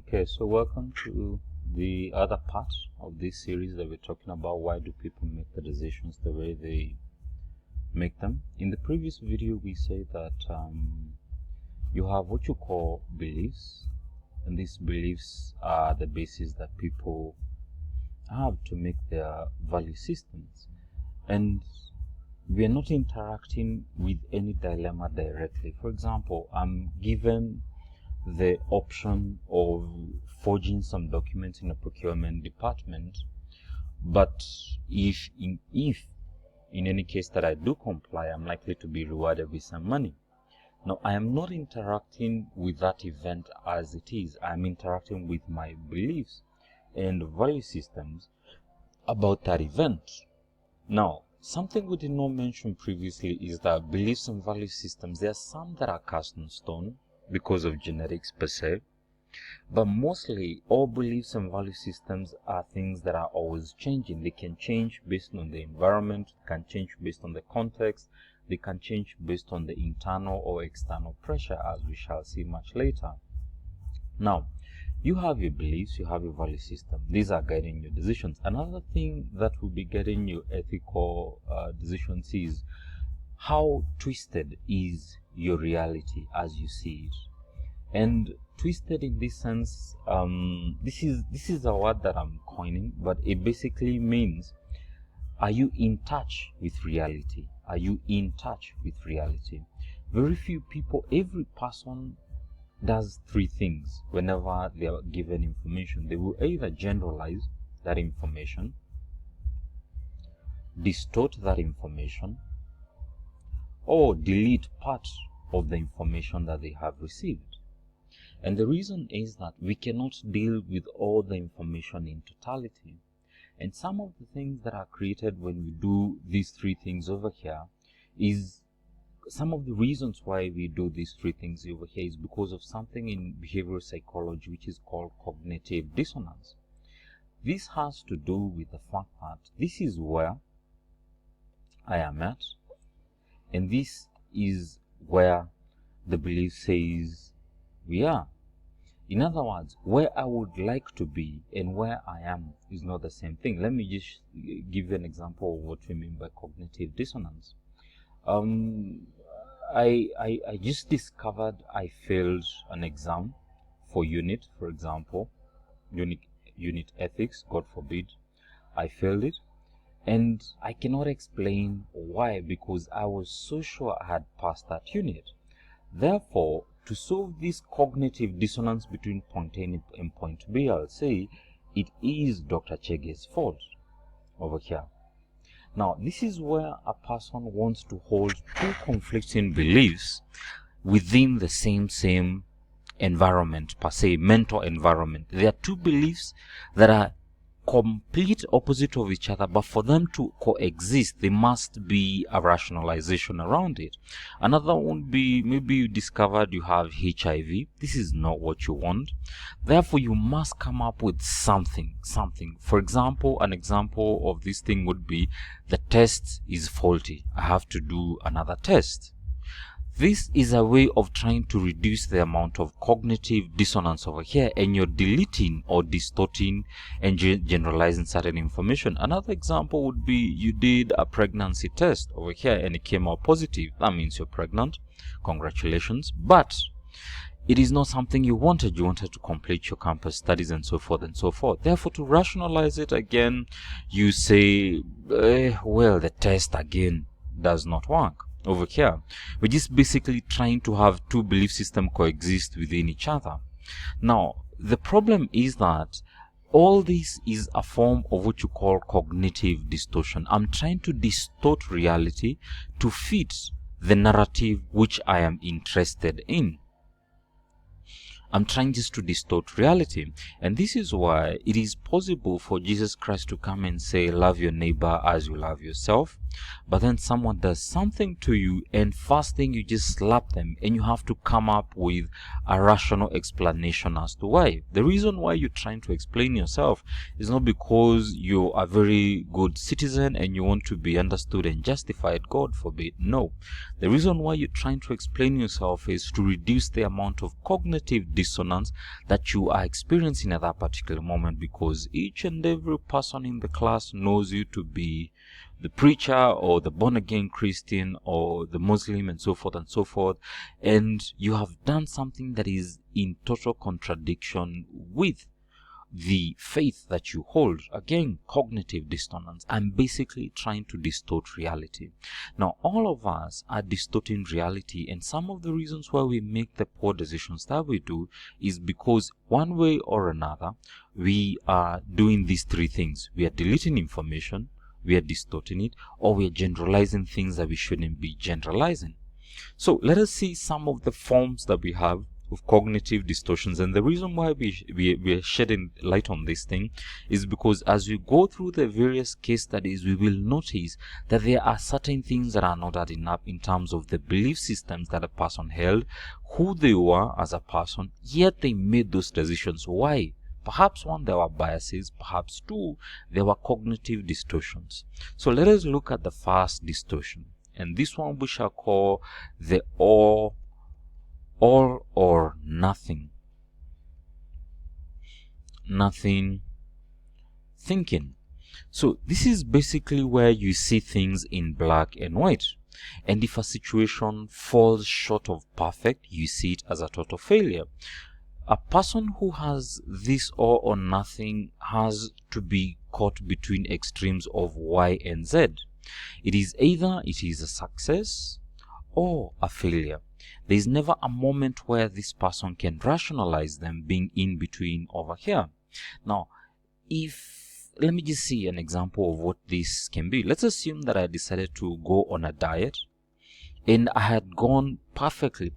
Okay, so welcome to the other part of this series that we're talking about why do people make the decisions the way they make them. In the previous video we said that you have what you call beliefs, and these beliefs are the basis that people have to make their value systems, and we are not interacting with any dilemma directly. For example, I'm given the option of forging some documents in a procurement department, but if in any case that I do comply, I'm likely to be rewarded with some money. Now, I am not interacting with that event as it is. I'm interacting with my beliefs and value systems about that event. Now, something we did not mention previously is that beliefs and value systems, there are some that are cast in stone because of genetics per se, but mostly all beliefs and value systems are things that are always changing. They can change based on the environment, can change based on the context, they can change based on the internal or external pressure, as we shall see much later. Now, you have your beliefs, you have your value system. These are guiding your decisions. Another thing that will be guiding your ethical decisions is how twisted is your reality as you see it. And twisted in this sense, this is a word that I'm coining, but it basically means, are you in touch with reality? Are you in touch with reality? Very few people, every person does three things whenever they are given information. They will either generalize that information, distort that information, or delete part of the information that they have received. And the reason is that we cannot deal with all the information in totality. And some of the things that are created when we do these three things over here is, some of the reasons why we do these three things over here is because of something in behavioral psychology which is called cognitive dissonance. This has to do with the fact that this is where I am at, and this is where the belief says we are. In other words, where I would like to be and where I am is not the same thing. Let me just give you an example of what we mean by cognitive dissonance. I just discovered I failed an exam for unit, for example, unit ethics, God forbid. I failed it, and I cannot explain why, because I was so sure I had passed that unit. Therefore, to solve this cognitive dissonance between point A and point B, I'll say it is Dr. Chege's fault over here. Now, this is where a person wants to hold two conflicting beliefs within the same environment, per se, mental environment. There are two beliefs that are complete opposite of each other, but for them to coexist, there must be a rationalization around it. Another one would be, maybe you discovered you have HIV. This is not what you want. Therefore, you must come up with something. For example, an example of this thing would be, the test is faulty. I have to do another test. This is a way of trying to reduce the amount of cognitive dissonance over here, and you're deleting or distorting and generalizing certain information. Another example would be, you did a pregnancy test over here and it came out positive. That means you're pregnant. Congratulations. But it is not something you wanted. You wanted to complete your campus studies and so forth and so forth. Therefore, to rationalize it again, you say, well, the test again does not work. Over here, we're just basically trying to have two belief systems coexist within each other. Now, the problem is that all this is a form of what you call cognitive distortion. I'm trying to distort reality to fit the narrative which I am interested in. I'm trying just to distort reality. And this is why it is possible for Jesus Christ to come and say, love your neighbor as you love yourself. But then someone does something to you, and first thing you just slap them, and you have to come up with a rational explanation as to why. The reason why you're trying to explain yourself is not because you're a very good citizen and you want to be understood and justified, God forbid. No. The reason why you're trying to explain yourself is to reduce the amount of cognitive dissonance that you are experiencing at that particular moment, because each and every person in the class knows you to be the preacher or the born-again Christian or the Muslim and so forth and so forth, and you have done something that is in total contradiction with the faith that you hold. Again, cognitive dissonance. I'm basically trying to distort reality. Now, all of us are distorting reality, and some of the reasons why we make the poor decisions that we do is because one way or another we are doing these three things. We are deleting information, we are distorting it, or we are generalizing things that we shouldn't be generalizing. So let us see some of the forms that we have of cognitive distortions. And the reason why we are shedding light on this thing is because as we go through the various case studies, we will notice that there are certain things that are not adding up in terms of the belief systems that a person held, who they were as a person, yet they made those decisions. Why? Perhaps one, there were biases, perhaps two, there were cognitive distortions. So let us look at the first distortion, and this one we shall call the all or nothing thinking. So this is basically where you see things in black and white, and if a situation falls short of perfect, you see it as a total failure. A person who has this all or nothing has to be caught between extremes of Y and Z. It is either it is a success or a failure. There is never a moment where this person can rationalize them being in between over here. Now, let me just see an example of what this can be. Let's assume that I decided to go on a diet, and I had gone perfectly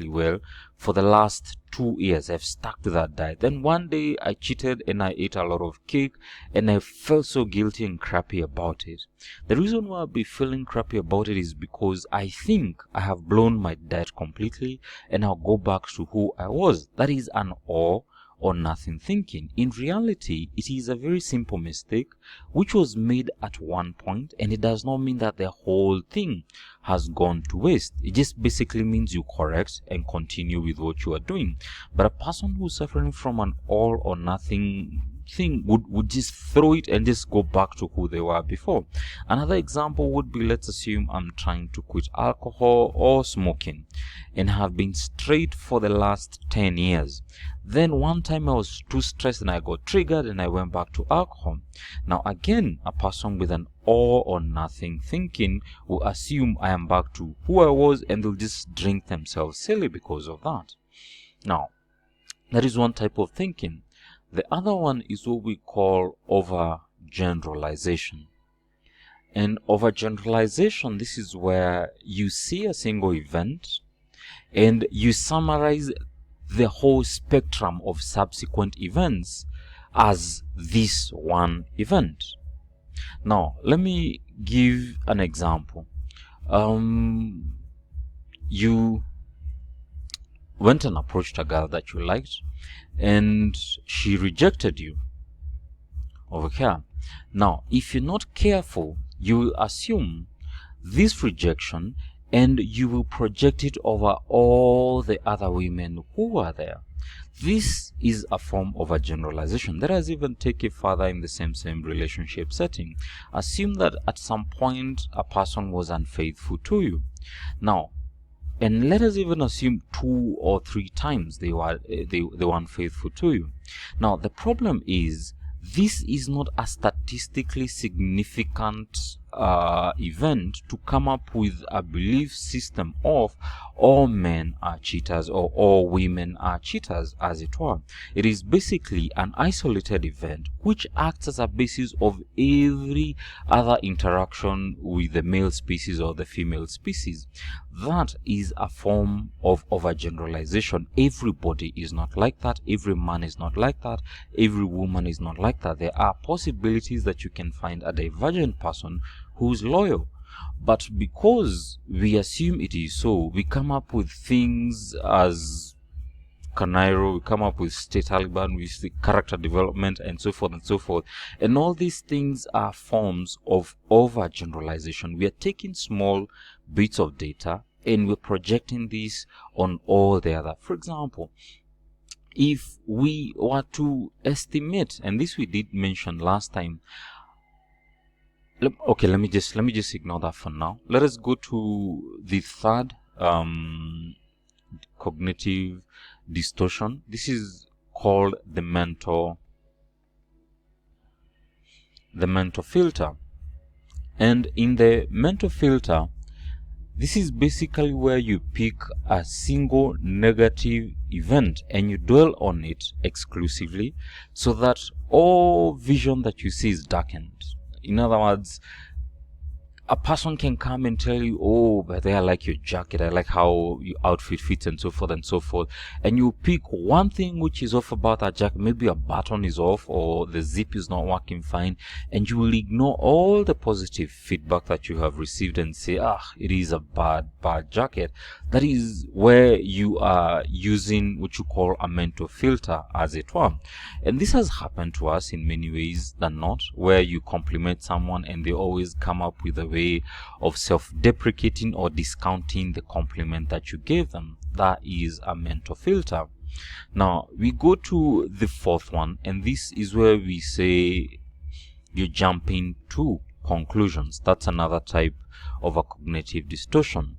well for the last 2 years. I've stuck to that diet. Then one day I cheated and I ate a lot of cake, and I felt so guilty and crappy about it. The reason why I'll be feeling crappy about it is because I think I have blown my diet completely, and I'll go back to who I was. That is an all or nothing thinking. In reality, it is a very simple mistake which was made at one point, and it does not mean that the whole thing has gone to waste. It just basically means you correct and continue with what you are doing. But a person who's suffering from an all or nothing thing would just throw it and just go back to who they were before. Another example would be, let's assume I'm trying to quit alcohol or smoking and have been straight for the last 10 years. Then one time I was too stressed and I got triggered and I went back to alcohol. Now again, a person with an all or nothing thinking will assume I am back to who I was, and they'll just drink themselves silly because of that. Now, that is one type of thinking. The other one is what we call overgeneralization. And overgeneralization, this is where you see a single event and you summarize the whole spectrum of subsequent events as this one event. Now, let me give an example. You went and approached a girl that you liked, and she rejected you over here. Now, if you're not careful, you will assume this rejection and you will project it over all the other women who are there. This is a form of a generalization. Let us even take it further in the same relationship setting. Assume that at some point a person was unfaithful to you. Now, and let us even assume 2 or 3 times they were unfaithful to you. Now, the problem is, this is not a statistically significant event to come up with a belief system of all men are cheaters or all women are cheaters, as it were. It is basically an isolated event which acts as a basis of every other interaction with the male species or the female species. That is a form of overgeneralization. Everybody is not like that. Every man is not like that. Every woman is not like that. There are possibilities that you can find a divergent person who's loyal. But because we assume it is so, we come up with things as Canairo, we come up with State Taliban, with the character development, and so forth and so forth. And all these things are forms of overgeneralization. We are taking small bits of data and we're projecting this on all the other. For example, if we were to estimate, and this we did mention last time. Okay, let me just ignore that for now. Let us go to the third cognitive distortion. This is called the mental filter. And in the mental filter, this is basically where you pick a single negative event and you dwell on it exclusively, so that all vision that you see is darkened. In other words, a person can come and tell you, oh, but I like your jacket, I like how your outfit fits, and so forth, and you pick one thing which is off about that jacket. Maybe a button is off or the zip is not working fine, and you will ignore all the positive feedback that you have received and say, it is a bad jacket. That is where you are using what you call a mental filter, as it were. And this has happened to us in many ways than not, where you compliment someone and they always come up with a way of self-deprecating or discounting the compliment that you gave them. That is a mental filter. Now we go to the fourth one, and this is where we say you're jumping to conclusions. That's another type of a cognitive distortion.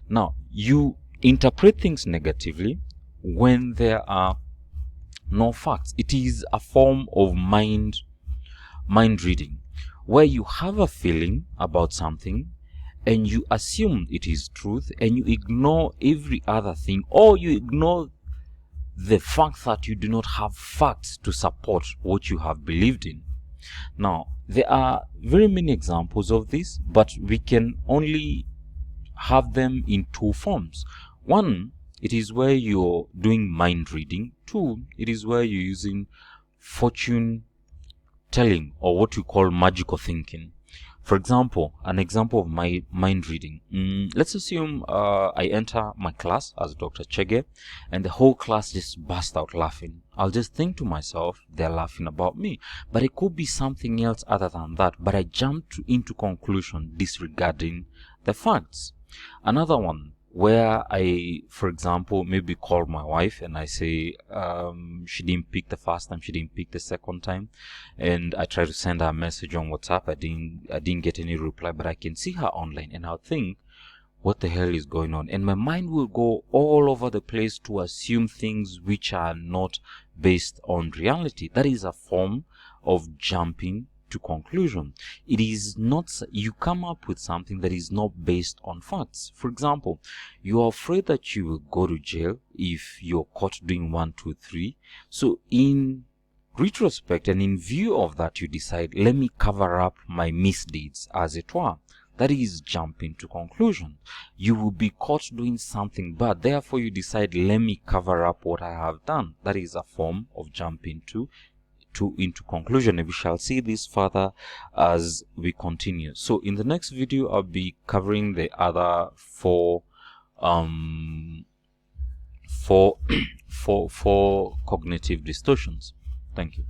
Now you interpret things negatively when there are no facts. It is a form of mind reading, where you have a feeling about something and you assume it is truth, and you ignore every other thing, or you ignore the fact that you do not have facts to support what you have believed in. Now there are very many examples of this, but we can only have them in two forms. One, it is where you're doing mind reading. Two, it is where you're using fortune telling, or what we call magical thinking. For example, an example of my mind reading. Let's assume I enter my class as Dr. Chege, and the whole class just burst out laughing. I'll just think to myself, they're laughing about me, but it could be something else other than that. But I jumped into conclusion disregarding the facts. Another one, where I, for example, maybe call my wife and I say she didn't pick the first time, she didn't pick the second time, and I try to send her a message on WhatsApp. I didn't get any reply, but I can see her online, and I'll think, what the hell is going on? And my mind will go all over the place to assume things which are not based on reality. That is a form of jumping to conclusion. It is not, you come up with something that is not based on facts. For example, you are afraid that you will go to jail if you're caught doing 1, 2, 3. So in retrospect and in view of that, you decide, let me cover up my misdeeds, as it were. That is jumping to conclusion. You will be caught doing something bad, therefore you decide, let me cover up what I have done. That is a form of jumping into conclusion, and we shall see this further as we continue. So in the next video, I'll be covering the other four cognitive distortions. Thank you.